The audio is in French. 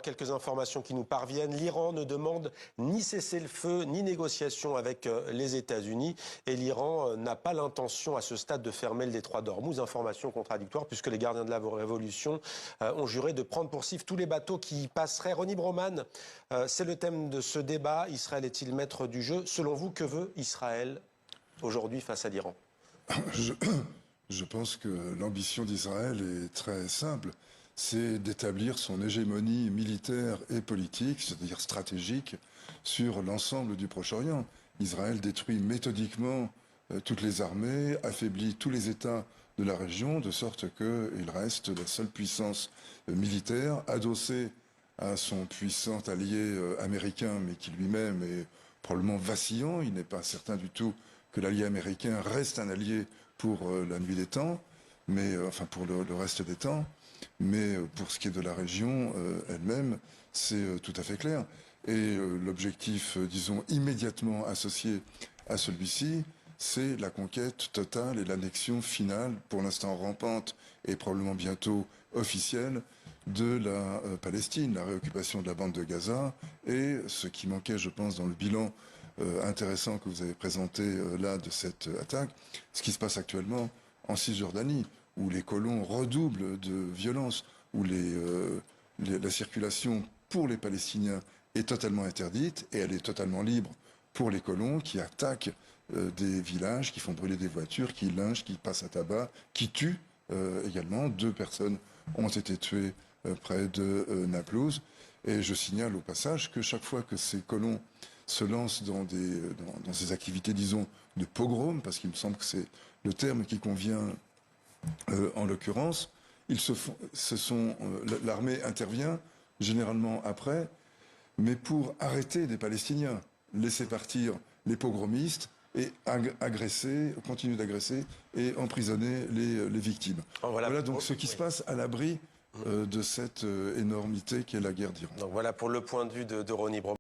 quelques informations qui nous parviennent. L'Iran ne demande ni cessez-le-feu, ni négociation avec les États-Unis. Et l'Iran n'a pas l'intention à ce stade de fermer le détroit d'Ormuz. Information contradictoire puisque les gardiens de la révolution ont juré de prendre pour cible tous les bateaux qui y passeraient. Ronnie Broman, c'est le thème de ce débat. Israël est-il maître du jeu? Selon vous, que veut Israël aujourd'hui face à l'Iran? Je pense que l'ambition d'Israël est très simple. C'est d'établir son hégémonie militaire et politique, c'est-à-dire stratégique, sur l'ensemble du Proche-Orient. Israël détruit méthodiquement toutes les armées, affaiblit tous les États de la région, de sorte qu'il reste la seule puissance militaire, adossée à son puissant allié américain, mais qui lui-même est probablement vacillant. Il n'est pas certain du tout que l'allié américain reste un allié pour la nuit des temps, mais enfin pour le reste des temps. Mais pour ce qui est de la région elle-même, c'est tout à fait clair. Et l'objectif, disons, immédiatement associé à celui-ci, c'est la conquête totale et l'annexion finale, pour l'instant rampante et probablement bientôt officielle, de la Palestine, la réoccupation de la bande de Gaza et ce qui manquait, je pense, dans le bilan intéressant que vous avez présenté là de cette attaque, ce qui se passe actuellement en Cisjordanie, où les colons redoublent de violence, où la circulation pour les Palestiniens est totalement interdite et elle est totalement libre pour les colons qui attaquent des villages, qui font brûler des voitures, qui lynchent, qui passent à tabac, qui tuent également. 2 personnes ont été tuées près de Naplouse. Et je signale au passage que chaque fois que ces colons se lancent dans ces activités, disons, de pogrom, parce qu'il me semble que c'est le terme qui convient en l'occurrence, l'armée intervient généralement après, mais pour arrêter des Palestiniens, laisser partir les pogromistes et continuer d'agresser et emprisonner les victimes. Voilà donc ce qui se passe à l'abri de cette énormité qu'est la guerre d'Iran. Donc voilà pour le point de vue de Ronnie Broman.